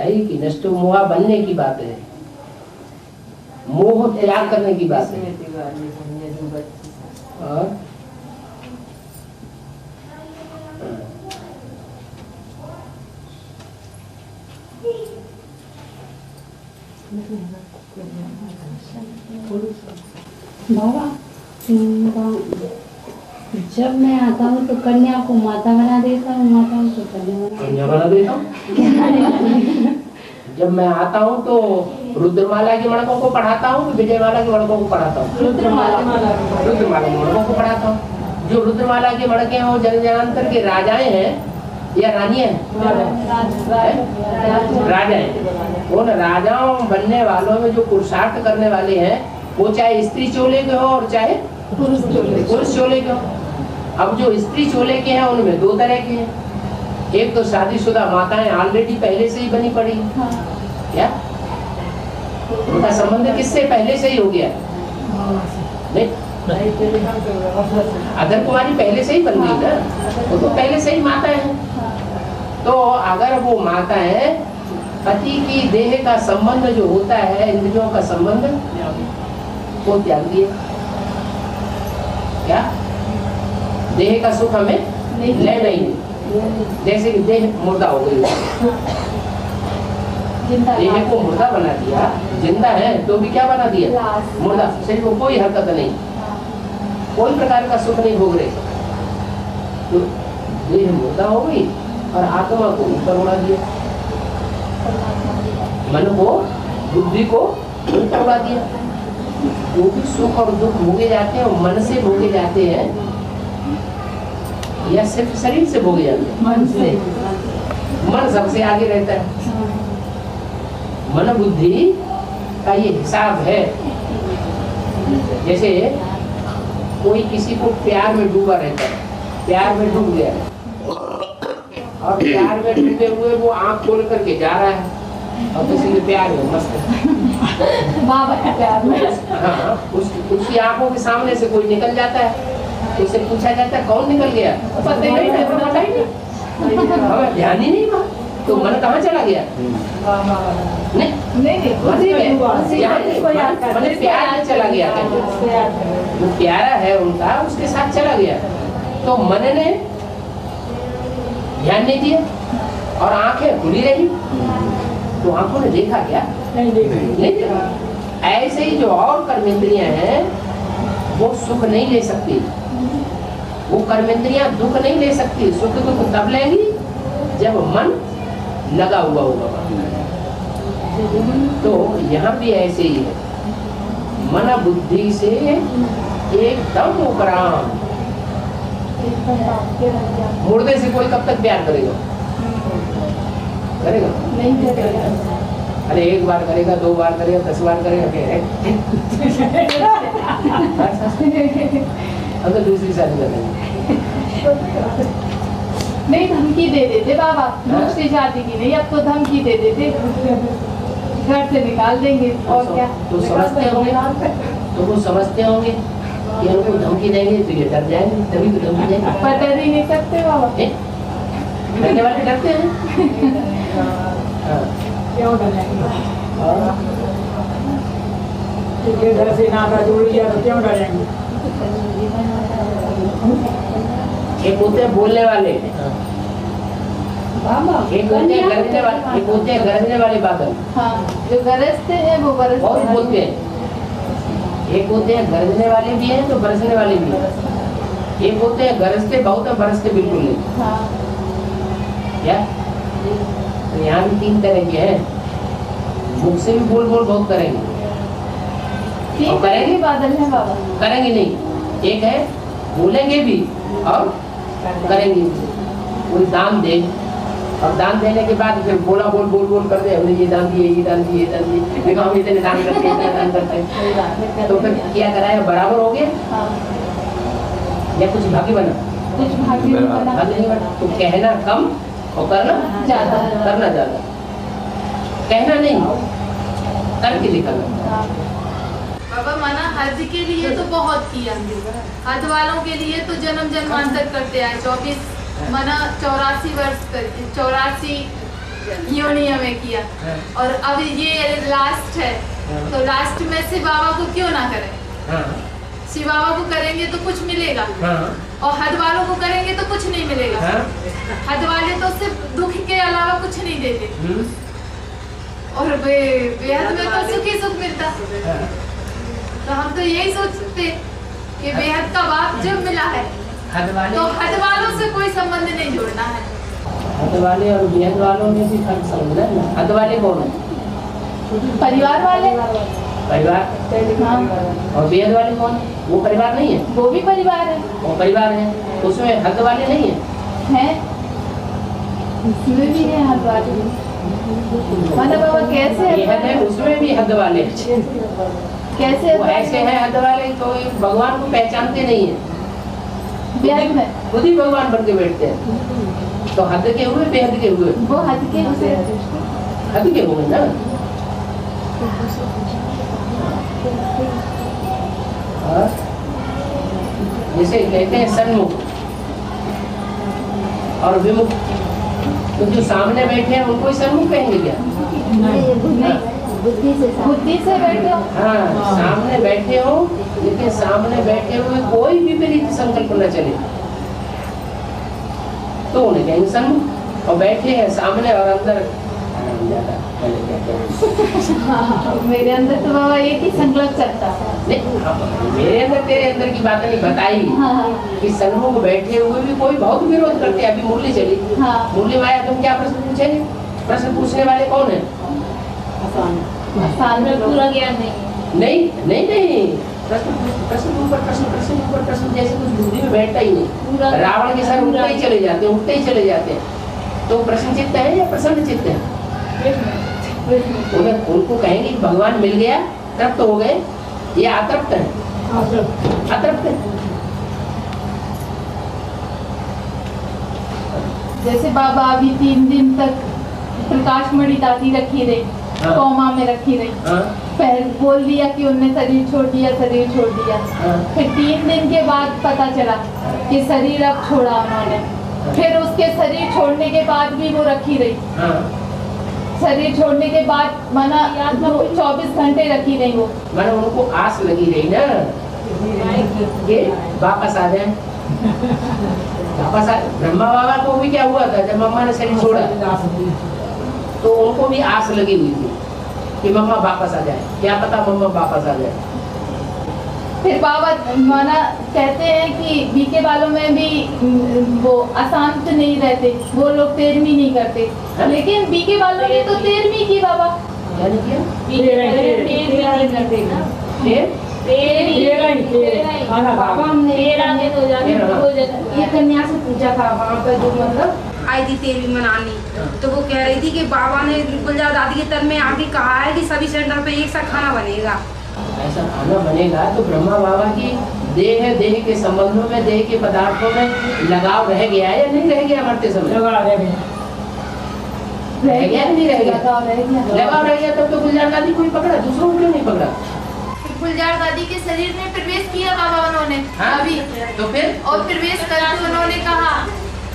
है कि नष्टो मोहा बनने की बात है, मोह त्याग करने की बात है। और बाबा जब मैं आता हूँ तो कन्या को माता बना देता हूँ, माता को कन्या बना देता हूँ। जब मैं आता हूँ तो रुद्रमाला के मणकों को पढ़ाता हूँ, विजयमाला के मणकों को पढ़ाता हूँ। रुद्रमाला के मणकों को पढ़ाता हूँ। जो रुद्रमाला के मणके हैं वो जन जनांतर के राजाएं हैं या रानियां हैं? राजाएं। उन राजाओं बनने वालों में जो पुरुषार्थ करने वाले हैं वो चाहे स्त्री चोले के हो और चाहे पुरुष चोले के हो। अब जो स्त्री चोले के हैं उनमें दो तरह के हैं। एक तो शादीशुदा माताएं ऑलरेडी पहले से ही बनी पड़ी है, क्या उनका संबंध किससे पहले से ही हो गया? नहीं, अदर कुमारी पहले से ही बन गई ना, वो तो पहले से ही माता है। तो अगर वो माता है, पति की देह का संबंध जो होता है, इंद्रियों का संबंध, वो त्याग दिए। क्या देह का सुख हमें ले नहीं, जैसे कि देह मुर्दा हो गई, देह को मुर्दा बना दिया। जिंदा है तो भी क्या बना दिया? मुर्दा। शरीर को कोई हरकत नहीं, कोई प्रकार का सुख नहीं भोग रहे, तो देह मुर्दा हो गई और आत्मा को ऊपर उड़ा दिया, मन को, बुद्धि को ऊपर उड़ा दिया। वो भी सुख और दुख भोगे जाते हैं, मन से भोगे जाते हैं या सिर्फ शरीर से भोगे जाते हैं? मन से। मन सबसे आगे रहता है। मन बुद्धि का ये हिसाब है। जैसे कोई किसी को प्यार में डूबा रहता है, प्यार में डूब गया और प्यार में डूबे हुए वो आंख खोल करके जा रहा है और किसी के प्यार में मस्त है। बाबा के प्यार में। हाँ, उसकी आंखों के सामने से कोई निकल जाता है तो उसे पूछा जाता है कौन निकल गया? पता ही नहीं, हमें ध्यान ही नहीं हुआ। तो मन कहाँ चला गया? नहीं, प्यार चला गया, वो प्यारा है उनका, उसके साथ चला गया। तो मन ने ध्यान नहीं दिया और आंखें खुली रही, तो आंखों ने देखा क्या? नहीं देखा। ऐसे ही जो और कर्मेंद्रियां हैं वो सुख नहीं ले सकती, वो कर्मेंद्रियां दुख नहीं ले सकती। सुख दुख तब लेंगी जब मन लगा हुआ होगा। तो यहाँ भी ऐसे ही है, मन बुद्धि से एकदम उपराम। मुर्दे से कोई कब तक प्यार करेगा? करेगा नहीं करेगा। अरे एक बार करेगा, 2 बार करेगा, 10 बार करेगा, अगर दूसरी शादी करेंगे नहीं, धमकी दे देते बाबा, दूसरी शादी की नहीं, अब तो धमकी दे देते, घर से निकाल देंगे और क्या। तो समझते होंगे, तो वो समझते होंगे कि उनको धमकी देंगे तो ये डर जाएंगे, तभी तो धमकी देंगे। पर डर ही नहीं सकते बाबा, डरने वाले डरते हैं। क्यों डरेंगे? घर से नाता जोड़ लिया तो क्यों डरेंगे? एक होते हैं बोलने वाले, एक होते हैं गरजने वाले, एक होते हैं गरजने वाले बादल। हाँ, जो गरजते हैं वो बरसते बहुत हैं। बोलते हैं। एक होते हैं गरजने वाले भी हैं तो बरसने वाले भी हैं। एक होते हैं गरजते बहुत और बरसते बिल्कुल नहीं। हाँ। क्या? तो यहाँ भी 3 तरह के हैं। मुख से भी बोल बहुत करेंगे और करेंगे, बादल है बाबा, करेंगे नहीं। एक है बोलेंगे भी और करेंगे भी। कोई दान दे और दान देने के बाद फिर बोल कर दे, हमने ये दान दिए, ये दान दिए, ये दान दिए, देखो हम इतने दान करते हैं, इतने दान करते हैं। तो फिर क्या कराया? बराबर हो गया या कुछ भागी बना? कुछ भागी नहीं बना। तो कहना कम और करना ज्यादा, करना ज्यादा। कहना नहीं, करके दिखाना। बाबा मना हज के लिए तो बहुत किया, हज वालों के लिए तो जन्म जन्मांतर करते आए। 24 मना 84 वर्ष 84 योनिया में किया हाँ। और अब ये लास्ट है, हाँ। तो लास्ट में शिव बाबा को क्यों ना करें? हाँ शिव बाबा को करेंगे तो कुछ मिलेगा, हाँ और हद वालों को करेंगे तो कुछ नहीं मिलेगा। हाँ। हद वाले तो सिर्फ दुख के अलावा कुछ नहीं देते, हम्म। और बेहद में तो सुख ही सुख मिलता। हाँ। तो हम तो यही सोचते कि बेहद का बाप जब मिला है हद वाले तो हद वालों से कोई संबंध नहीं जोड़ना है। हद वाले और बेहद वालों में भी फर्क समझना है ना। हद वाले कौन है? परिवार वाले, परिवार। हाँ, और बेहद वाले कौन है? वो परिवार नहीं है, वो भी परिवार है। वो परिवार है, उसमें हद वाले नहीं है। हैं? उसमें भी है हद वाले। मतलब बाबा कैसे बेहद है, उसमें भी हद वाले हैं। कैसे वो ऐसे हैं हद वाले तो भगवान को पहचानते नहीं है, बेहद में खुद ही भगवान बन के बैठते हैं। तो हद के हुए बेहद के हुए, वो हद के उसे हद के हुए ना। हाँ? जैसे कहते हैं सन्मुख और विमुख, तो जो सामने बैठे हैं उनको ही सन्मुख कहेंगे क्या? बुद्धि से बैठे हो। हाँ, सामने बैठे हो लेकिन सामने बैठे हुए कोई विपरीत संकल्प न चले तो उन्हें कहेंगे सन्मुख। और बैठे हैं सामने और अंदर मेरे अंदर तो बाबा एक ही संकल्प चलता है। नहीं, मेरे अंदर तेरे अंदर की बात नहीं बताई हाँ, कि सन्मुख बैठे हुए भी कोई बहुत विरोध करते हैं। अभी मुरली चली, हाँ। मुरली माया तुम क्या प्रश्न पूछेंगे? प्रश्न पूछने वाले कौन है? आसान में पूरा ज्ञान नहीं। नहीं नहीं नहीं, प्रश्न प्रश्न के ऊपर प्रश्न, प्रश्न के ऊपर प्रश्न, जैसे कुछ बुद्धि में बैठता ही नहीं। रावण के साथ उठते ही चले जाते हैं, उठते ही चले जाते हैं। तो प्रश्न चित्त है या प्रसन्न चित्त है? उनको कहेंगे कि भगवान मिल गया, तृप्त हो गए, ये अतृप्त है, अतृप्त है। जैसे बाबा अभी 3 दिन तक प्रकाश मणि दादी रखी रही, हाँ। कोमा में रखी रही। हाँ, पहले बोल दिया कि उनने शरीर छोड़ दिया, शरीर छोड़ दिया। हाँ। फिर 3 दिन के बाद पता चला कि शरीर अब छोड़ा उन्होंने। फिर उसके शरीर छोड़ने के बाद भी वो रखी रही। हाँ। शरीर छोड़ने के बाद माना 24 घंटे रखी रही वो। मैंने उनको आस लगी रही ना कि वापस आ जाए, वापस आ। ब्रह्मा बाबा को भी क्या हुआ था जब मम्मा ने शरीर छोड़ा, तो उनको भी आस लगी हुई थी कि मम्मा वापस आ जाए, क्या पता मम्मा वापस आ जाए। फिर बाबा माना कहते हैं कि बीके वालों में भी वो अशांत नहीं रहते, वो लोग तेरहवीं नहीं करते। लेकिन बीके वालों ने तो 13वीं की बाबा। क्या नहीं किया? नहीं करते ना। बाबा हमने ये कन्या से पूछा था वहाँ पर, जो मतलब आई थी 13वीं मनानी, तो वो कह रही थी कि बाबा ने गुलजार दादी के तन में आके कहा है कि सभी सेंटर पे एक सा खाना बनेगा। ऐसा खाना बनेगा तो ब्रह्मा बाबा की देह है, देह के संबंधों में, देह के पदार्थों में लगाव रह गया है या नहीं रह गया? मरते समय लगाव रह गया, नहीं रह गया? लगाव रह गया तब तो गुलजार दादी को ही पकड़ा, दूसरों को क्यों नहीं पकड़ा? गुलजार दादी के शरीर में प्रवेश किया बाबा उन्होंने। हाँ? अभी तो फिर और प्रवेश करके उन्होंने कहा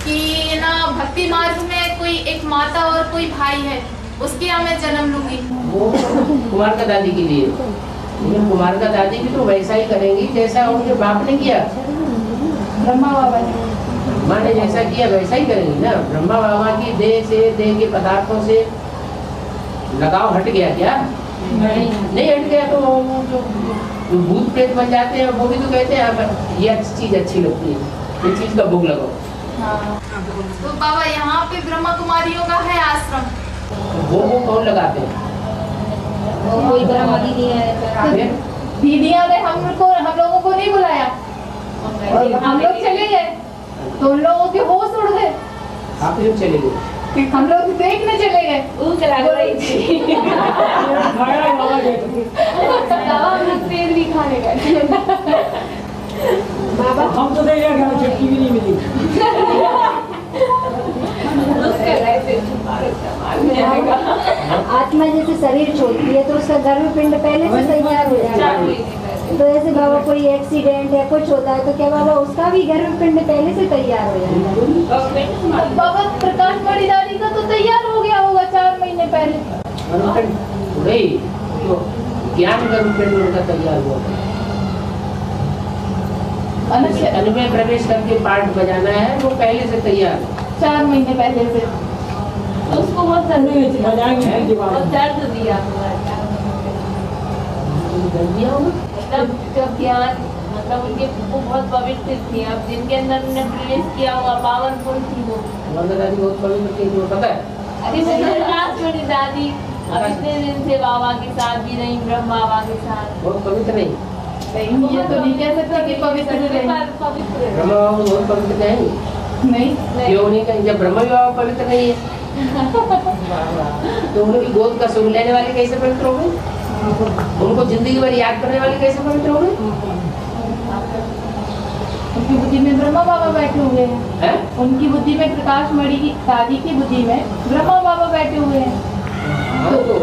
कि ना भक्ति मार्ग में कोई एक माता और कोई भाई है, उसके यहाँ मैं जन्म लूंगी। वो कुमार का दादी के लिए, लेकिन कुमार का दादी भी तो वैसा ही करेंगी जैसा उनके बाप ने किया। ब्रह्मा बाबा ने ब्रह्मा ने जैसा किया वैसा ही करेंगी ना। ब्रह्मा बाबा की देह से, देह के पदार्थों से लगाव हट गया क्या? नहीं हट गया। तो वो जो भूत प्रेत बन जाते हैं वो भी तो कहते हैं ये चीज अच्छी लगती है, ये चीज का भोग लगाओ। तो बाबा यहाँ पे ब्रह्मा कुमारियों का है आश्रम। वो कौन लगाते हैं? कोई ब्रह्मा दीदी है, दीदियाँ ने हम लोगों को नहीं बुलाया, हम लोग चले गए तो उन लोगों के होश उड़ गए। आप लोग चले गए, हम लोग देखने चले गए। तेल भी खाने गए। बाबा हम तो देख रहे हैं छुट्टी भी नहीं मिली। आत्मा जैसे शरीर छोड़ती है तो उसका गर्भपिंड पहले से तैयार हो जाता है। तो ऐसे बाबा कोई एक्सीडेंट या कुछ होता है तो क्या बाबा उसका भी गर्भपिंड पहले से तैयार हो जाता है? बाबा प्रकाश मणि दादी का तो तैयार हो गया होगा महीने पहले। मनुपिंड थोड़े ही, तो ज्ञान गर्भपिंड उनका तैयार हुआ था। अन्न में प्रवेश करके पाठ बजाना है, वो पहले से तैयार है। 4 महीने पहले से। उसको बहुत दर्द दिया मतलब जब ज्ञान मतलब उनके वो बहुत पवित्र थी, अब जिनके अंदर उन्होंने प्रवेश किया हुआ पावन पुरुष थी वो। वंदना दादी बहुत पवित्र थी, वो पता है? अरे मेरी दादी अब इतने दिन से बाबा के साथ भी रही, ब्रह्म बाबा के साथ। बहुत पवित्र नहीं, ये तो नहीं कह सकते कि पवित्र रहे। पवित्र ब्रह्मा बाबा बहुत पवित्र नहीं। नहीं क्यों नहीं कहीं? जब ब्रह्मा बाबा पवित्र नहीं है तो उनकी गोद का सुख लेने वाले कैसे पवित्र हो गए? उनको जिंदगी भर याद करने वाले कैसे पवित्र हो गए? उनकी बुद्धि में ब्रह्मा बाबा बैठे हुए हैं। हैं? उनकी बुद्धि में प्रकाश मणि की दादी की बुद्धि में ब्रह्मा बाबा बैठे हुए हैं। हाँ, तो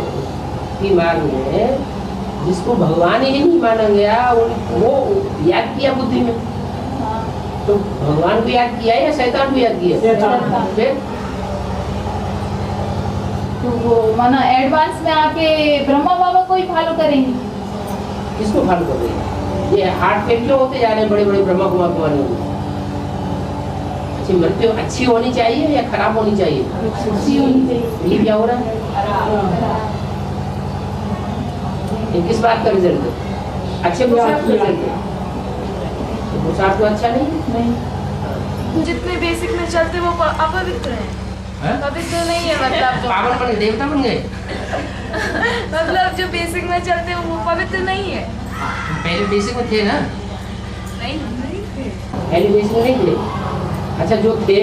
की मार्ग में जिसको भगवान ही नहीं माना गया वो याद किया बुद्धि में, तो भगवान को याद किया या शैतान को याद किया? शैतान। फिर तो वो माना एडवांस में आके ब्रह्मा बाबा को ही फॉलो करेंगे। किसको फॉलो कर रही है? ये हार्ट फेल क्यों होते जा रहे हैं बड़े बड़े ब्रह्मा कुमार कुमारी? अच्छी मृत्यु अच्छी होनी चाहिए या खराब होनी चाहिए? अच्छी होनी चाहिए। ये क्या हो रहा है? ये किस बात का रिजल्ट है? अच्छे पुरुषार्थ का रिजल्ट है। तो पुरुषार्थ तो अच्छा नहीं। जितने बेसिक में चलते वो अपवित्र हैं। पवित्र नहीं है मतलब पागल बन देवता बन गए। मतलब जो बेसिक में चलते हैं वो पवित्र नहीं है। पहले बेसिक में थे ना? नहीं थे। पहले बेसिक में नहीं थे। अच्छा, जो थे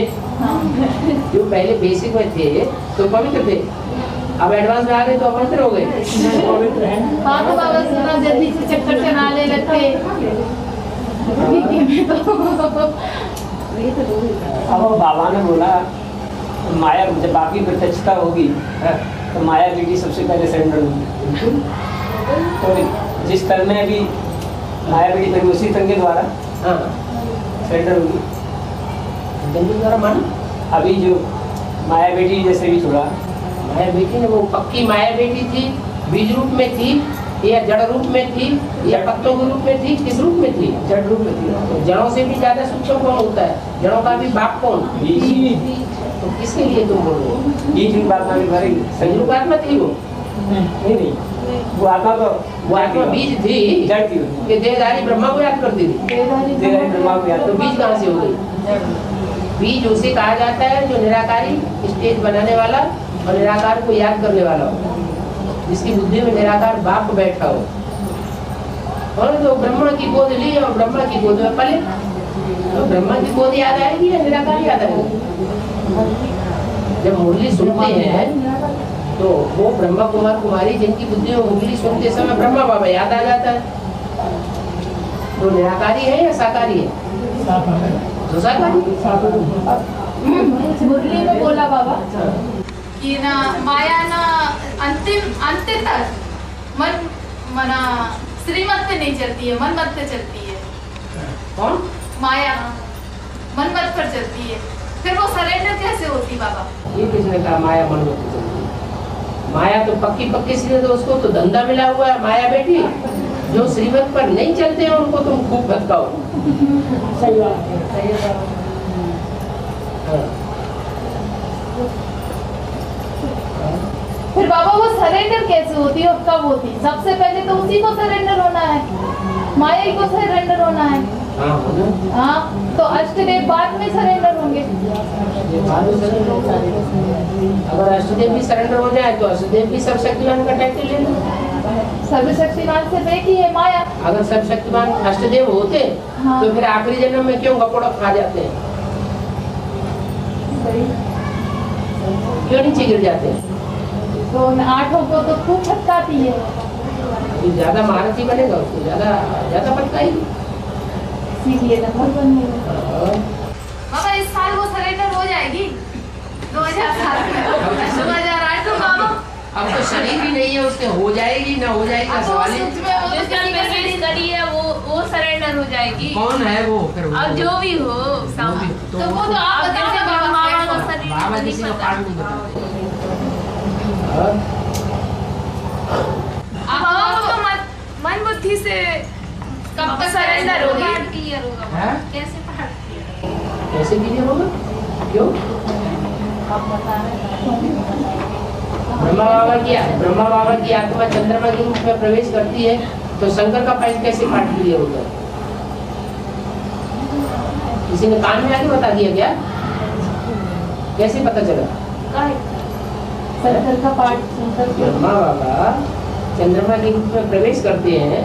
जो पहले बेसिक में थे तो पवित्र थे, अब एडवांस में आ गए तो अपवित्र हो गए। पवित्र है। हाँ तो बाबा सुना जल्दी से चक्कर चलाने लगते। अब बाबा ने बोला माया जब आपकी प्रत्यक्षता होगी तो माया बेटी सबसे पहले सरेंडर होगी। तो जिस तन में अभी माया बेटी फिर उसी तन के द्वारा सरेंडर होगी। द्वारा माना अभी जो माया बेटी जैसे भी छोड़ा, माया बेटी ने वो पक्की माया बेटी थी, बीज रूप में थी या जड़ रूप में थी या पत्तों के रूप में थी? किस रूप में थी? जड़ रूप में थी। तो जड़ों से भी ज्यादा सूक्ष्म कौन होता है? जड़ों का भी बाप कौन? तो किसके लिए तुम बोल रहे हो? बीज रूप आत्मा की भरी संरूप आत्मा थी वो? नहीं वो आत्मा तो वो आत्मा बीज थी जड़ थी। कि देहधारी ब्रह्मा को याद करती थी। देहधारी ब्रह्मा को याद। तो बीज कहाँ से हो गई? बीज उसे कहा जाता है जो निराकारी स्टेज बनाने वाला और निराकार को याद करने वाला हो, जिसकी बुद्धि में निराकार बाप बैठा हो। और जो ब्रह्मा की गोद ली और ब्रह्मा की गोद में पले, तो ब्रह्मा की गोद याद आएगी या निराकार याद आएगी? जब मुरली सुनते हैं तो वो ब्रह्मा कुमार कुमारी जिनकी बुद्धि में मुरली सुनते समय ब्रह्मा बाबा याद आ जाता है, तो निराकारी है या साकारी है? तो साकारी। मुरली में बोला बाबा कि ना माया ना अंत तक मना श्रीमत पे नहीं चलती है, मन मत पे चलती है। कौन? माया मन मत पर चलती है, फिर वो सरेंडर कैसे होती बाबा? ये किसने कहा माया मन मत पे चलती है? माया तो पक्की सीधे, तो उसको तो धंधा मिला हुआ है माया बेटी। जो श्रीमत पर नहीं चलते हैं उनको तुम खूब भटकाओ। सही बात है। फिर बाबा वो सरेंडर कैसे होती है और कब होती? सबसे पहले तो उसी को सरेंडर होना है, माया ही को सरेंडर होना है। हाँ तो अष्टदेव बाद में सरेंडर होंगे। अगर अष्टदेव भी सरेंडर हो जाए तो अष्टदेव भी सर्वशक्तिमान का टाइटल ले लो। सर्वशक्तिमान से एक ही है माया। अगर सर्वशक्तिमान अष्टदेव होते हाँ। तो फिर आखिरी जन्म में क्यों गपोड़ा खा जाते हैं? क्यों नीचे गिर जाते हैं? तो उन 8 को तो खूब फटकाती है। ज्यादा महारथी बनेगा उसको ज्यादा फटकाएगी। इसीलिए नंबर बनेगा। बाबा इस साल वो सरेंडर हो जाएगी 2007 में 2008 में बाबा। अब तो शरीर ही नहीं है उसके, हो जाएगी ना हो जाएगी का सवाल ही। करी है वो सरेंडर हो जाएगी। कौन है वो? फिर अब जो भी हो तो वो तो आप बताओ बाबा। बाबा किसी का पाठ नहीं बताते। अब तो मन बुद्धि से कब तक सरेंडर होगी? कैसे पढ़ कैसे क्लियर होगा? क्यों? ब्रह्मा बाबा की आत्मा चंद्रमा के रूप में प्रवेश करती है, तो शंकर का पाठ कैसे पाठ क्लियर होगा? किसी ने कान में आके बता दिया क्या? कैसे पता चला? शंकर का पाठ ब्रह्मा बाबा चंद्रमा के रूप में प्रवेश करते हैं,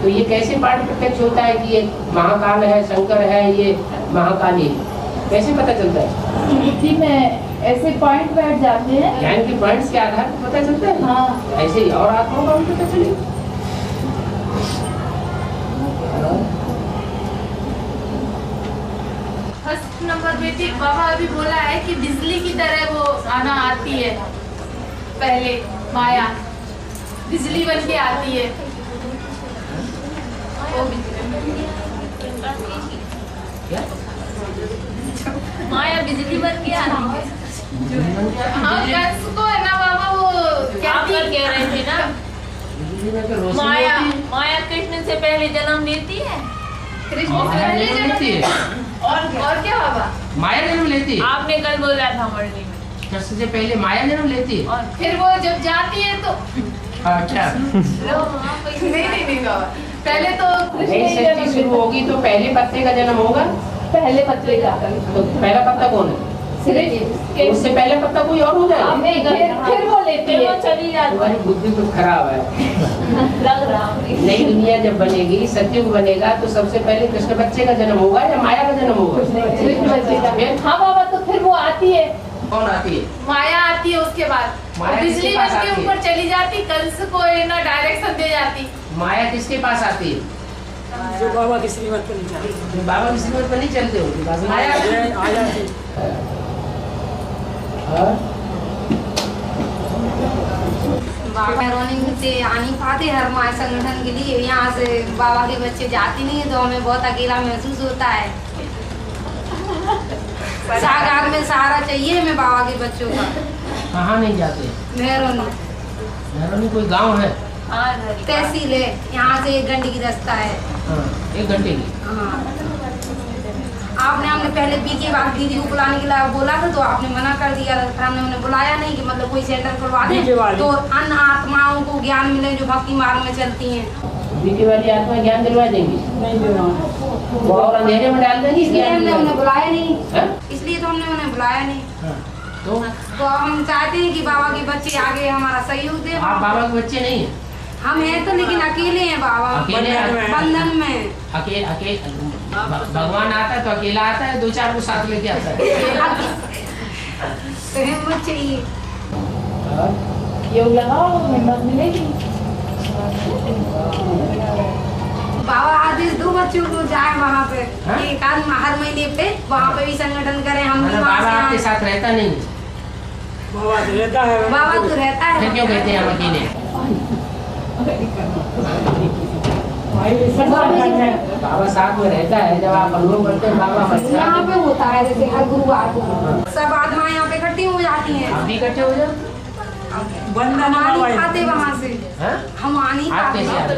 तो ये कैसे पाठ प्रत्यक्ष होता है कि ये महाकाल है, शंकर है, ये महाकाली, कैसे पता चलता है? बुद्धि में ऐसे पॉइंट बैठ जाते हैं, ज्ञान के पॉइंट्स के आधार पर पता चलता है। हाँ। ऐसे ही और आत्माओं का भी पता चलेगा। फर्स्ट नंबर बेटी बाबा अभी बोला है कि बिजली की तरह वो आना आती है, पहले माया बिजली बन के आती है। वो माया बिजली बन के आती है। हाँ, कंस को है ना बाबा, वो आप क्या कह रहे थे ना, माया माया कृष्ण से पहले जन्म लेती है। कृष्ण से पहले जन्म है और क्या बाबा? माया जन्म लेती है। आपने कल बोला था मरने में। कृष्ण से पहले माया जन्म लेती है। और फिर वो जब जाती है तो अच्छा, नहीं बाबा, पहले तो नई सृष्टि शुरू होगी तो पहले पत्ते का जन्म होगा। पहले पत्ते का तो पहला पत्ता कौन है? उससे पहले पत्ता कोई और हो जाएगा। फिर वो लेती फिर वो है। चली जाती तुम्हारी बुद्धि तो खराब है। है। लग रहा है। नई दुनिया जब बनेगी, सतयुग बनेगा, तो सबसे पहले कृष्ण बच्चे का जन्म होगा या माया का जन्म होगा? कृष्ण बच्चे का। फिर हाँ बाबा, तो फिर वो आती है। कौन आती है? माया आती है, उसके बाद माया बिजली किसके पास बन के आती है? ऊपर चली जाती, कंस को है ना डायरेक्शन दे जाती। माया किसके पास आती है? जो बाबा की श्रीमत पर नहीं जाती। जो बाबा की श्रीमत पर नहीं चलते उनके पास माया आती है। आ जाती। बाबा रनिंग से आ नहीं पाते हर माह संगठन के लिए, यहाँ से बाबा के बच्चे जाते नहीं है तो हमें बहुत अकेला महसूस होता है। सागार में सहारा चाहिए हमें बाबा के बच्चों का। कहाँ नहीं जाते? मेहरोनी नैरोनी कोई गांव है? तहसील है, यहाँ से 1 घंटे की रास्ता है। हाँ, 1 घंटे की। हाँ। हमने पहले बीके बाद दीदी को बुलाने के लिए बोला था तो आपने मना कर दिया था, फिर हमने उन्हें बुलाया नहीं कि मतलब कोई सेंटर करवा दें तो अन्य आत्माओं को ज्ञान मिले जो भक्ति मार्ग में चलती हैं। बीके वाली आत्मा ज्ञान दिलवा देंगी? नहीं देना। वो और अंधेरे में डाल देंगी? इसलिए हमने उन्हें बुलाया नहीं। हाँ? इसलिए तो हमने उन्हें बुलाया नहीं। हाँ। तो हम चाहते हैं कि बाबा के बच्चे आगे हमारा सहयोग दे। आप बाबा के बच्चे नहीं हैं? हम हैं तो लेकिन अकेले हैं बाबा, अकेले बंधन में। अकेले भगवान आता है तो अकेला आता है, 2-4 को साथ लेके आता है। तो हिम्मत चाहिए। योग लगाओ, हिम्मत मिलेगी। बाबा आदेश दो बच्चों को जाए वहाँ पे, हाँ? एक आध हर महीने पे वहाँ पे भी संगठन करें। हम भी बाबा वहाँ आपके से साथ रहता नहीं? बाबा तो रहता है। बाबा तो रहता है। फिर क्यों कहते हैं हम अकेले? बाबा साथ में रहता है, जब आप अनुभव करते हैं बाबा हमारे यहाँ साथ। पे होता है जैसे हर गुरुवार को सब आत्मा यहाँ पे इकट्ठी हो जाती हैं। आप भी इकट्ठे हो जाओ। हम आ नहीं पाते वहाँ से, हाँ? हम आ नहीं आप पाते। कैसे आ गए?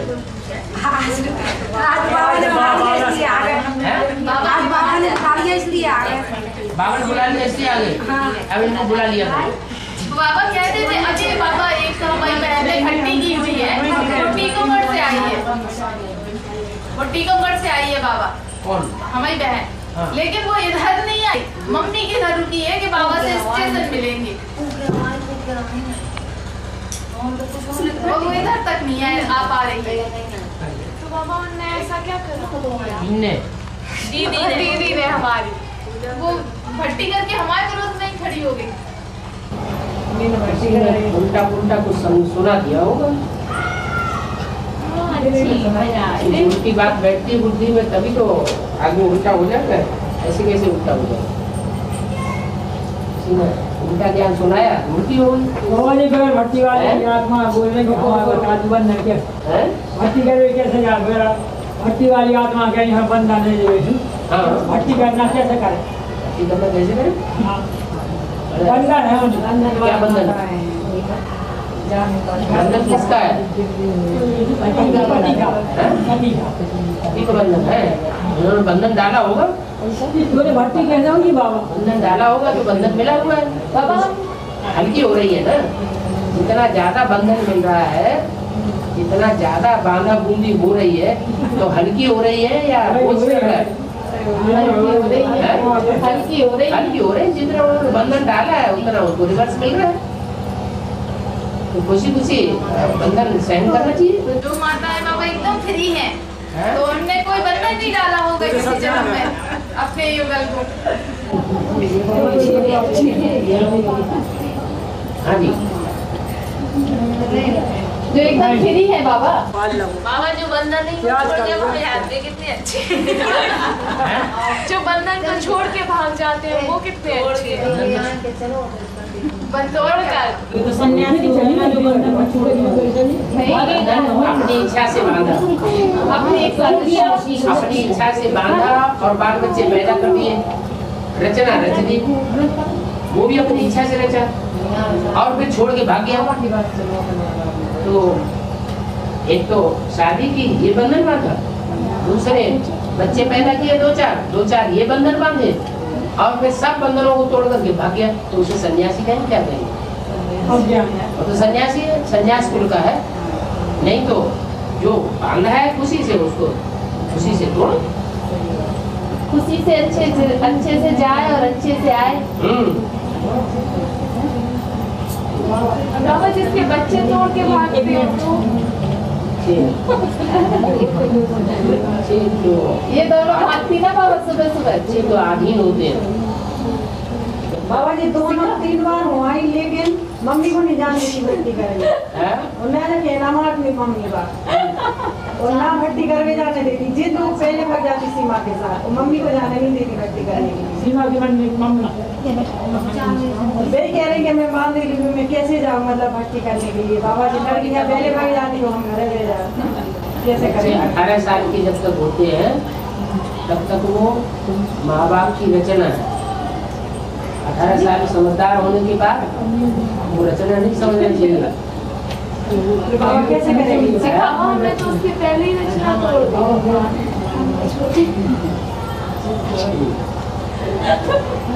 आज बाबा ने बुला लिया इसलिए आ गए। हैं? आज बाबा ने बुला लिया इसलिए आ गए। बाबा ने बुला लिया इसलिए आ गए? हाँ। अब इनको बुला लिया था। बाबा कहते थे अजय बाबा एक हमारी बहन ने खट्टी की हुई है, वो टीकमगढ़ से आई है, वो टीकमगढ़ से आई है बाबा, कौन? हमारी बहन। हाँ। लेकिन वो इधर नहीं आई, मम्मी के घर रुकी है कि बाबा से स्टेशन मिलेंगे। वो इधर तक नहीं है, आ पा रही है। तो बाबा ने ऐसा क्या करा? इनने दीदी ने हमारी वो भट्टी करके हमारे विरोध में ही खड़ी हो गई। किसी ने उल्टा पुल्टा कुछ सुना दिया होगा। उल्टी बात बैठती है बुद्धि में, तभी तो आदमी उल्टा हो जाता है। ऐसे कैसे उल्टा हो जाए? किसी ने उल्टा ज्ञान सुनाया, उल्टी हो गई। भट्टी वाली आत्मा बोलने की बंद है क्या? हैं? भट्टी करे कैसे जा मेरा भट्टी वाली आत्मा के यहाँ बंदा नहीं देगी। हाँ, भट्टी करना कैसे करे? भट्टी करना कैसे करें? बंधन है क्या बंधन? बंधन किसका है? पति का बंधन है। उन्होंने बंधन डाला होगा, भट्टी कह जाऊंगी बाबा। बंधन डाला होगा तो बंधन मिला हुआ है। बाबा हल्की हो रही है ना, जितना ज्यादा बंधन मिल रहा है, जितना ज्यादा बांधा बूंदी हो रही है, तो हल्की हो रही है या बोझ मिल रहा है? हल्की हो रही हल्की हो रही है। जितना उन्होंने बंधन डाला है उतना उनको रिवर्स मिल रहा है, तो खुशी खुशी बंधन सहन करना चाहिए। जो माताएं बाबा एकदम फ्री हैं, तो उनने कोई बंधन नहीं डाला होगा किसी जन्म में अपने युगल को। हाँ जी, जो एकदम फ्री है बाबा। बाबा जो बंधन नहीं छोड़ के भाग जाते कितने अच्छे। जो बंधन को छोड़ के भाग जाते हैं वो कितने अच्छे हैं। बंधोड़ कर तो सन्यासी चली ना जो बंधन में छोड़ अपनी इच्छा से बांधा, अपनी इच्छा से बांधा और बाल बच्चे पैदा कर दिए, रचना रच दी, वो भी अपनी इच्छा से रचा और फिर छोड़ के भाग गया। तो एक तो शादी की ये बंधन बांधा, दूसरे बच्चे पैदा किए दो चार ये बंधन बांधे और फिर सब बंधनों को तोड़ करके भाग गया। तो उसे सन्यासी कहेंगे, क्या कहेंगे? और तो सन्यासी है, सन्यास कुल का है। नहीं तो जो बांधा है खुशी से, उसको खुशी से तोड़, खुशी से अच्छे से जाए और अच्छे से आए। बाबा जिसके बच्चे तोड़ के भागते हैं ये दोनों भागती ना बाबा सुबह सुबह। बच्चे तो आधीन होते हैं। बाबा जी 2-3 बार हुआ ही, लेकिन मम्मी को नहीं जानने की भट्टी करेंगे। उन्होंने कहना अपनी मम्मी बात और ना भट्टी करके जाने देती, जिद वो पहले भाग जाती सीमा के साथ, और मम्मी को जाने नहीं देती भट्टी करने की। सीमा की मम्मी वही कह रही कि मैं बांध रही हूँ, मैं कैसे जाऊँ मतलब भट्टी करने के लिए। बाबा जी लड़कियाँ पहले भाग जाती हो, हम घर ले जाते कैसे करें। 18 साल के जब तक होते हैं तब तक वो माँ बाप की रचना है। 18 साल समझदार होने के बाद वो रचना नहीं समझना चाहिए। बाबा कैसे करेंगे? सिखाओ हमें तो उसके पहले ही रचना तोड़ दो।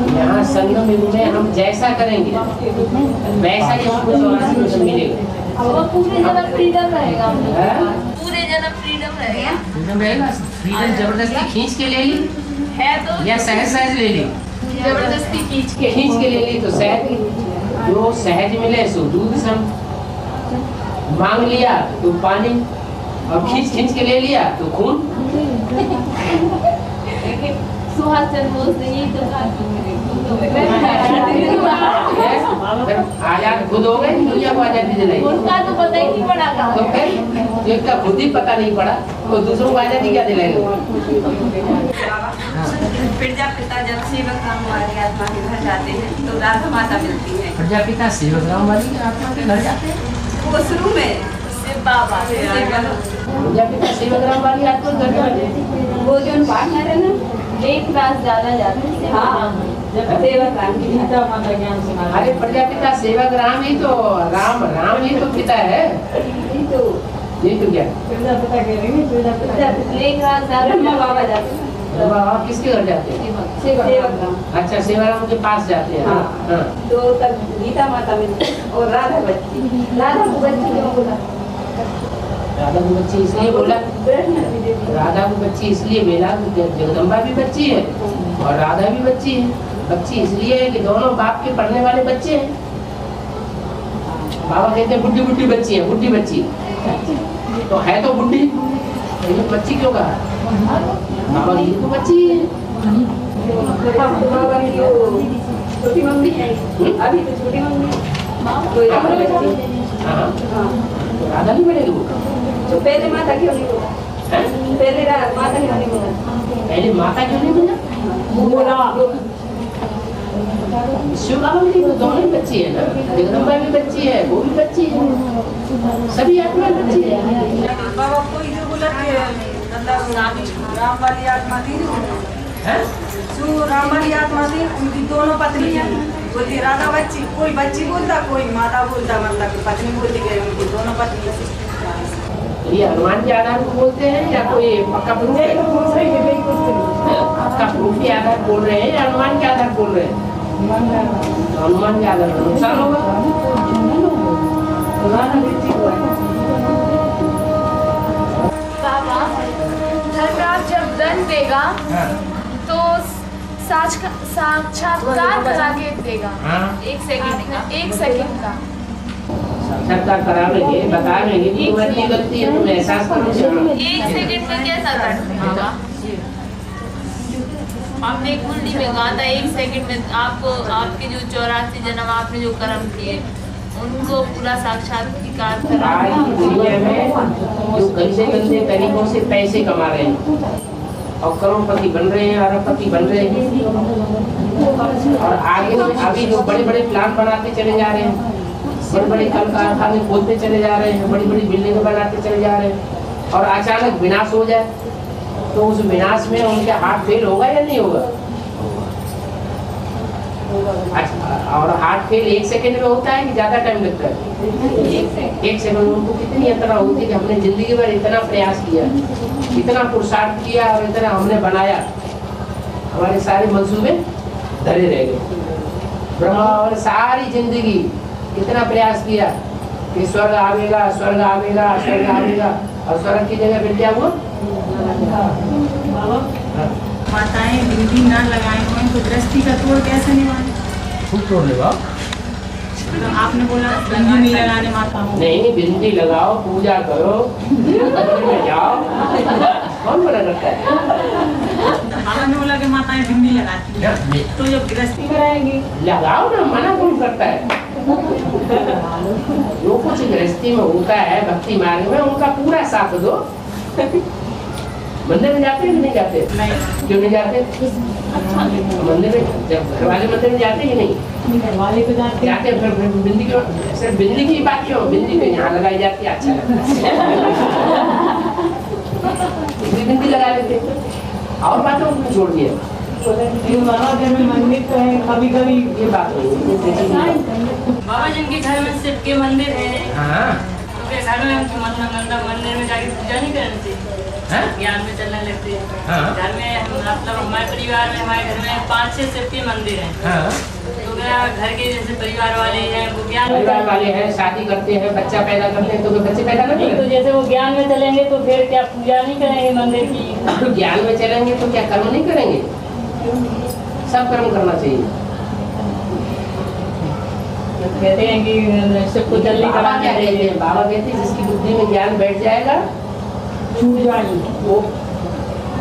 यहाँ संगम युग में हम जैसा करेंगे वैसा ही हमको 84 में मिलेगा। वो पूरे जन्म फ्रीडम रहेगा। पूरे जन्म फ्रीडम रहेगा। फ्रीडम जबरदस्ती खींच के ले ली है तो या सहज ले ली? जबरदस्ती खींच के ले ली तो सहज, जो सहज मिले सो दूध सम, मांग लिया तो पानी, और खींच के ले लिया तो खून। सुहास चंद्र बोस ने यही तो आजाद खुद हो गए, दुनिया को आजादी दिलाई। उसका तो पता ही नहीं पड़ा। तो फिर एक का खुद ही पता नहीं पड़ा तो दूसरों को आजादी क्या दिलाएगा? प्रजापिता जब सेवक राम वाली आत्मा के घर जाते हैं तो राधा माता मिलती है। प्रजापिता सेवक राम वाली आत्मा के घर जाते हैं, वो शुरू में बाबा प्रजापिता सेवक राम वाली आत्मा के घर जाते हैं। वो जो पार्टनर है ना, एक रात ज्यादा जाते हैं। हाँ, जब सेवक राम की गीता माता ज्ञान सुना। अरे प्रजापिता सेवक राम ही तो राम ही तो पिता है। ये तो क्या प्रजापिता कह रही है, एक रात ज्यादा बाबा जाते हैं। आप किसके घर जाते हैं? सेवक राम। अच्छा, सेवाराम के पास जाते हैं। हाँ। तो तब गीता माता मिलती है और राधा बच्ची। राधा को बच्ची क्यों बोला? राधा को बच्ची इसलिए बोला, राधा को बच्ची इसलिए बोला जगदम्बा भी बच्ची है और राधा भी बच्ची है। बच्ची इसलिए है कि दोनों बाप के पढ़ने वाले बच्चे हैं। बाबा कहते हैं बुड्ढी बुड्ढी बच्ची है, बुड्ढी बच्ची तो है तो बुड्ढी, बच्ची क्यों कहा? बाबा ये तो बच्ची है। बाबा की छोटी मम्मी है, अभी तो छोटी मम्मी कोई राधा बच्ची। हाँ, राधा नहीं मिलेगी वो। जो पहले माता क्यों नहीं बोला? पहले माता क्यों नहीं बोला? पहले माता क्यों नहीं बोला? शिव बाबा भी तो दोनों ही बच्ची है ना, जगदम्बा भी बच्ची है, वो भी बच्ची है, सभी आत्मा बच्ची है। बाबा कोई जो बोला मतलब राम वाली आत्मा थी, राम वाली आत्मा थी, उनकी दोनों पत्नी है। बोलती राधा बच्ची, कोई बच्ची बोलता, कोई माता बोलता, मतलब पत्नी बोलती गई उनकी दोनों पत्नी। ये हनुमान के आधार पर बोलते हैं या कोई पक्का प्रूफ है? पक्का प्रूफ के आधार बोल रहे हैं या हनुमान के आधार बोल रहे हैं? हनुमान के आधार पर नुकसान होगा। बाबा धर्मराज जब दंड देगा तो साक्षात्कार करा के देगा। 1 सेकंड का साक्षात्कार करा लेंगे, बता लेंगे कि तुम्हारी गलती है, तुम एहसास करो। 1 सेकंड में कैसा दर्द देगा? आपने एक कुंडली में कहा था 1 सेकंड में आपको आपके जो 84 जन्म आपने जो कर्म किए उनको पूरा साक्षात्कार करा। आज की दुनिया में जो गंदे गंदे तरीकों से पैसे कमा रहे हैं और करोड़पति बन रहे हैं, अरबपति बन रहे हैं, और आगे अभी जो बड़े बड़े प्लान बनाते चले जा रहे हैं, बड़े बड़े कल कारखाने खोलते चले जा रहे हैं, बड़ी बड़ी बिल्डिंगें बनाते चले जा रहे हैं, और अचानक विनाश हो जाए तो उस विनाश में उनके हार्ट फेल होगा या नहीं होगा? और हार्ट फेल 1 सेकंड में होता है कि ज्यादा टाइम लगता है? 1 सेकंड में उनको कितनी यात्रा होती है कि हमने जिंदगी भर इतना प्रयास किया, इतना पुरुषार्थ किया और इतना हमने बनाया, हमारे सारे मंसूबे धरे रह गए। ब्रह्मा और सारी जिंदगी इतना प्रयास किया कि स्वर्ग आवेगा, स्वर्ग आवेगा, स्वर्ग आवेगा, और स्वर्ग की जगह फिर क्या हुआ? माताएं बिंदी न लगाए हुए तो गृहस्थी का तोड़ कैसे निभाए? खूब तोड़ लगाओ। तो आपने बोला बिंदी नहीं लगाने माता हूँ। नहीं, बिंदी लगाओ, पूजा करो, मंदिर में जाओ, कौन मना करता है? आपने बोला कि माताएं बिंदी लगाती हैं, तो जब गृहस्थी कराएंगी लगाओ ना, मना कौन करता है? जो कुछ गृहस्थी में होता है भक्ति मार्ग में उनका पूरा साथ दो। मंदिर में जाते हैं कि नहीं जाते? क्यों नहीं जाते? मंदिर में जब घर वाले मंदिर में जाते ही नहीं, घर वाले को जाते हैं, फिर बिंदी की सिर्फ बिंदी की बात क्यों? बिंदी तो यहाँ लगाई जाती है, अच्छा लगता है, बिंदी लगा लेते और बातों को छोड़ दिया। बाबा घर में मंदिर तो है, कभी कभी ये बात नहीं। बाबा जिनके घर में शिव के मंदिर है, हाँ, तो फिर घर में मतलब मंदिर में जाके पूजा नहीं करनी चाहिए? ज्ञान में चलने लगते हैं। घर में मतलब हमारे परिवार में, हमारे घर में 5-6 शिव के मंदिर हैं। तो मेरा घर के जैसे परिवार वाले हैं वो ज्ञान परिवार वाले हैं, शादी करते हैं, बच्चा पैदा करते हैं, तो बच्चे पैदा नहीं तो जैसे वो ज्ञान में चलेंगे तो फिर क्या पूजा नहीं करेंगे मंदिर की? ज्ञान में चलेंगे तो क्या कर्म नहीं करेंगे? सब कर्म करना चाहिए। कहते हैं कि सबको जल्दी बाबा क्या कहते हैं? बाबा कहते हैं जिसकी बुद्धि में ज्ञान बैठ जाएगा छूट जाएगी, वो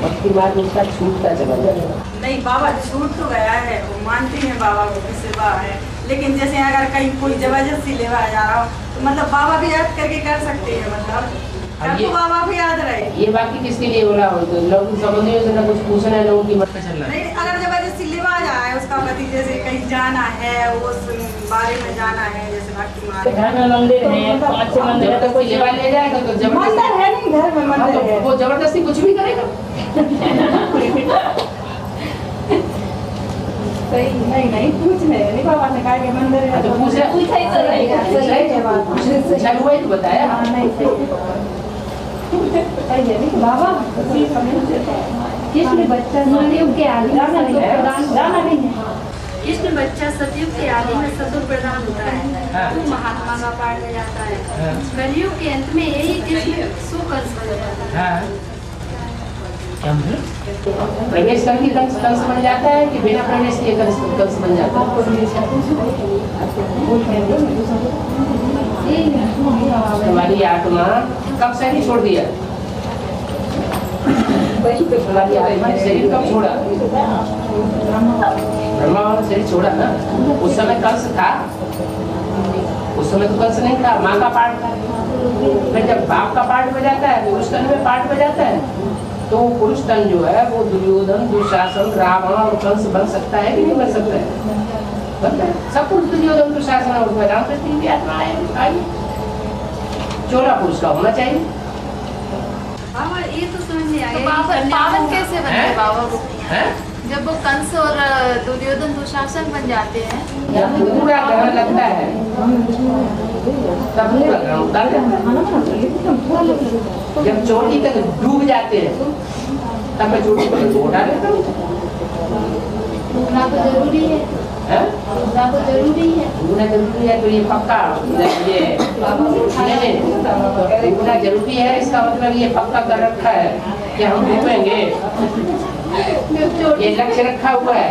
भक्ति मार्ग उसका छूटता चला जाएगा। नहीं बाबा छूट तो गया है, वो मानती हैं बाबा को कि सेवा है, लेकिन जैसे अगर कहीं कोई जबरदस्ती लेवा जा रहा हो तो मतलब बाबा भी याद करके कर सकते हैं, मतलब तो बाबा भी याद रहे। ये बाकी किसके लिए बोला हो? तो लोग संबंधियों से ना कुछ पूछना है, लोगों की मत पे चलना है। नहीं, अगर जबरदस्ती लेवा जा रहा है उसका पति, जैसे कहीं जाना है, उस बारे में जाना है, जैसे भक्ति मार्ग घर में मंदिर है, 5-6 मंदिर है, तो कोई लेवा ले जाएगा तो जबरदस्ती है नहीं, घर में मंदिर है, वो जबरदस्ती कुछ भी करेगा। नहीं पूछ नहीं बाबा ने कहा कि मंदिर है तो पूछा ही तो रहेगा, पूछा हुआ ही तो बताया। बाबा किसने बच्चा सतयुग के आदि में इसमें बच्चा सतयुग के आदि में सदुर प्रदान होता है, वो महात्मा का पाठ में जाता है। कलयुग के अंत में यही कृष्ण सुकंस बन जाता है। प्रवेश करके कंस बन जाता है कि बिना प्रवेश के कंस बन जाता है? हमारी आत्मा कब शरीर छोड़ दिया? हमारी आत्मा शरीर कब छोड़ा? ब्रह्मा वाला शरीर छोड़ा ना, उस समय कंस था? उस समय तो कंस नहीं था, माँ का पाठ था। फिर जब बाप का पाठ बजाता है, पुरुष तन में पाठ बजाता है, तो पुरुष तन जो है वो दुर्योधन, दुशासन, रावण और कंस बन सकता है कि नहीं बन सकता है? बनता है। सब कुछ दुर्योधन, दुशासन और रामकृष्ण की आत्मा है, चोला पुरुष का होना चाहिए। बाबा ये तो समझ नहीं आया, पावन कैसे बने बाबा? जब वो कंस और दुर्योधन दुशासन बन जाते हैं, जब पूरा ग्रहण लगता है तब पूरा ग्रहण उतार जाता है। जब चोटी तक डूब जाते हैं तब मैं चोटी पर उठा लेता हूँ। डूबना तो जरूरी है, डूबना तो जरूरी है। डूबना जरूरी है तो ये पक्का ये डूबना जरूरी है, इसका मतलब ये पक्का कर रखा है कि हम डूबेंगे। ये लक्ष्य रखा हुआ है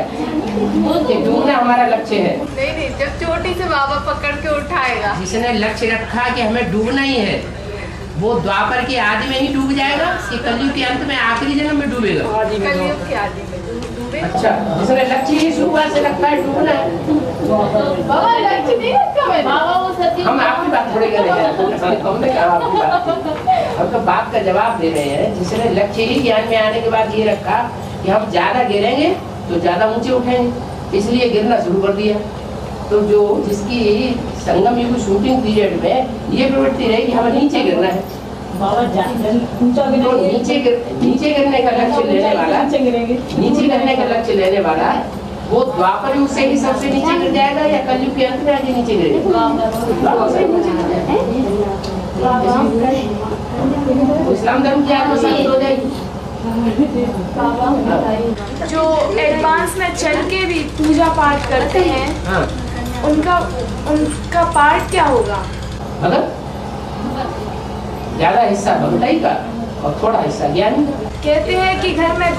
कि डूबना हमारा लक्ष्य है। नहीं, जब चोटी से बाबा पकड़ के उठाएगा। जिसने लक्ष्य रखा कि हमें डूबना ही है, वो द्वापर के आदि में ही डूब जाएगा कि कलयुग के अंत में आखिरी जन्म में डूबेगा? कलयुग के आदि में डूबेगा। अच्छा, जिसने लक्ष्य ही शुरुआत से रखा है डूबना है। बाबा लक्ष्य नहीं रखा मैंने। बाबा वो सत्य। हम आपकी बात थोड़ी कर रहे हैं, हमने कहा आपकी बात। हम तो बात का जवाब दे रहे हैं। जिसने लक्ष्य ही ज्ञान में आने के बाद ये रखा कि हम ज्यादा गिरेंगे तो ज्यादा ऊंचे उठेंगे, इसलिए गिरना शुरू कर दिया। तो जो जिसकी संगम युग शूटिंग पीरियड में ये प्रवृत्ति रही कि हमें नीचे गिरना है, तो नीचे गिरने का लक्ष्य लेने वाला, नीचे गिरने का लक्ष्य लेने वाला वो द्वापर युग से ही सबसे नीचे गिर जाएगा या कलयुग के अंत में आगे नीचे गिरेगा? इस्लाम धर्म की आत्मसात हो जाएगी। जो एडवांस में चल के भी पूजा पाठ करते हैं, उनका पाठ क्या होगा? अगर ज्यादा हिस्सा भक्ति का और थोड़ा हिस्सा ज्ञान। कहते हैं कि घर में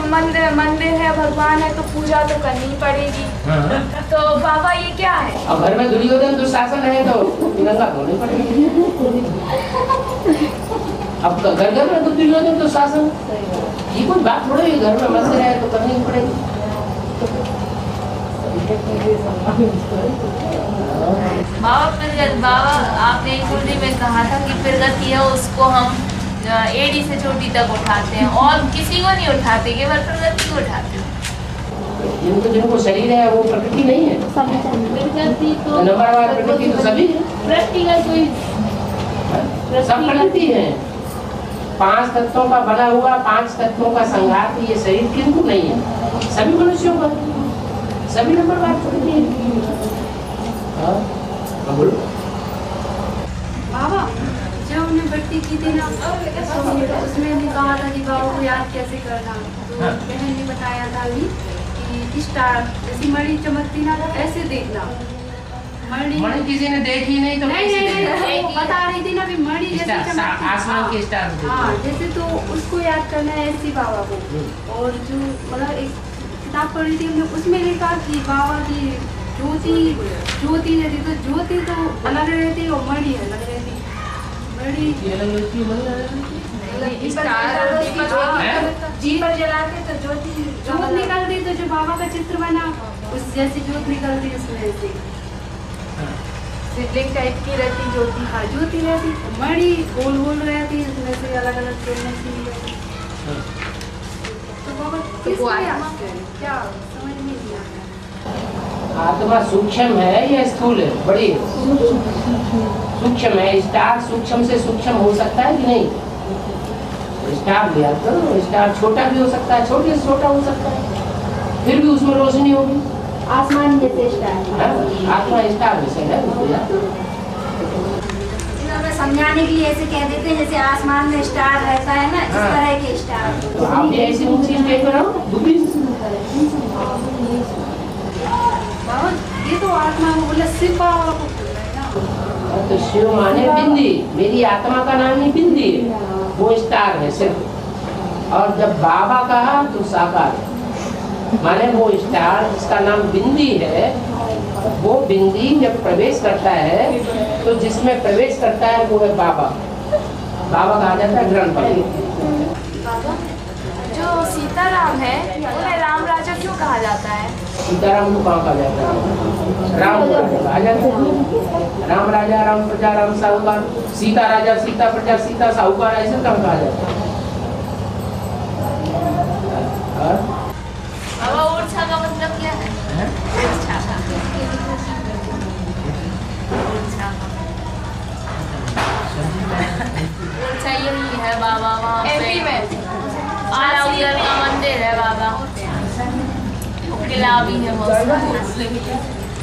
मंदिर है, भगवान है, तो पूजा तो करनी पड़ेगी। तो बाबा ये क्या है? और घर में दुर्योधन दुशासन है तो गंगा धोनी पड़ेगी। अब घर घर में दुर्योधन दुशासन, ये कोई बात थोड़ी है। घर में मंदिर है तो करनी पड़ेगी। बाबा आपने कुंडली में कहा था कि प्रगति है उसको हम एड़ी से चोटी तक उठाते हैं और किसी को नहीं उठाते, केवल प्रगति को उठाते हैं। जिनको शरीर है वो प्रकृति नहीं है। प्रकृति तो नंबरवार प्रकृति तो सभी प्रैक्टिकल कोई सब प्रकृति है। 5 तत्वों का बना हुआ, 5 तत्वों का संघात ये शरीर किंतु नहीं है, सभी मनुष्यों का, सभी नंबरवार प्रकृति है। बाबा जब हमने भक्ति की थी ना, उसमें भी कहा था कि बाबा को याद कैसे करना। तो बहन ने बताया था अभी कि स्टार जैसी मणि चमकती ना ऐसे देखना। मणि किसी ने देखी नहीं तो नहीं, बता रही थी ना अभी मणि जैसे चमकती, आसमान के स्टार। हाँ, जैसे तो उसको याद करना है ऐसी बाबा को। और जो मतलब एक किताब पढ़ी थी हमने, उसमें लिखा कि बाबा की ज्योति रहती, तो ज्योति तो अलग रहती और मणि अलग रहती। जीवन जला के तो ज्योत निकलती, तो जो बाबा का चित्र बना उस जैसी ज्योत निकलती उसमें से। शिवलिंग टाइप की रहती ज्योति, हाँ ज्योति रहती, मणि गोल गोल रहती, उसमें से अलग अलग तो बाबा क्या समझ में नहीं आता। आत्मा सूक्ष्म है या स्थूल है? बड़ी सूक्ष्म है। स्टार सूक्ष्म से सूक्ष्म हो सकता है कि नहीं? स्टार लिया तो स्टार छोटा भी हो सकता है, छोटे से छोटा हो सकता है, फिर भी उसमें रोशनी होगी। आसमान जैसे स्टार, आत्मा स्टार जैसे है। समझाने के लिए ऐसे कह देते हैं जैसे आसमान में स्टार रहता है ना, इस तरह के स्टार। तो आप भी ऐसी चीज देख रहे हो। बाबा ये तो आत्मा को बोला शिव बाबा को बोल रहे हैं ना। तो शिव माने बिंदी, मेरी आत्मा का नाम ही बिंदी है, वो स्टार है सिर्फ। और जब बाबा कहा तो साकार है, माने वो स्टार जिसका नाम बिंदी है, वो बिंदी जब प्रवेश करता है तो जिसमें प्रवेश करता है वो है बाबा। बाबा कहा जाता है ग्रंथ पर। बाबा जो सीताराम है उन्हें राम राजा क्यों कहा जाता है? सीताराम को कहाँ कहा जाता है? राम कहा जाता है। राम राजा, राम प्रजा, राम साहूकार, सीता राजा, सीता प्रजा, सीता साहूकार, ऐसे कहाँ कहा जाता है? बाबा ओरछा का मतलब क्या है? ओरछा यही है बाबा, वहाँ पे एमपी में आला उदर का मंदिर है बाबा। किला भी है बहुत।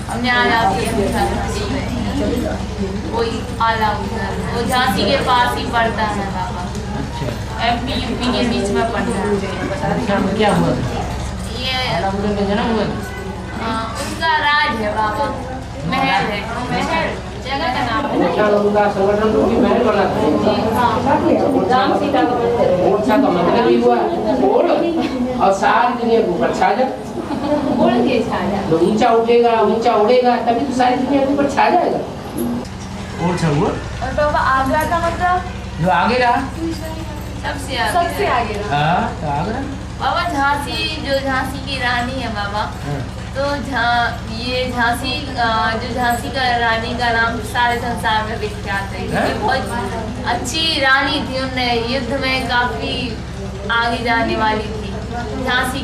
हमने आ जाती है वही आला उधर, वो झांसी के पास ही पड़ता है बाबा। MP UP के बीच में पड़ता है। क्या हुआ? ये जन्म हुआ? उसका राज है बाबा, महल है, महल जगह का नाम है। उनका संगठन रूप की महल बना था। राम सीता का मंदिर। ओरछा का मंदिर भी हुआ और सारी दुनिया के ऊपर छा जा, उड़ के छा जा, तो ऊंचा उठेगा, ऊंचा उड़ेगा, तभी तो सारी दुनिया के ऊपर छा जाएगा। ओरछा हुआ और बाबा आगरा का मतलब जो आगे रहा, सबसे आगे रहा। तो आगरा बाबा झांसी, जो झांसी की रानी है बाबा, तो ये झांसी, जो झांसी का रानी का नाम सारे संसार में विख्यात है। ये बहुत अच्छी रानी थी, उन्हें युद्ध में काफी आगे जाने वाली थी। झांसी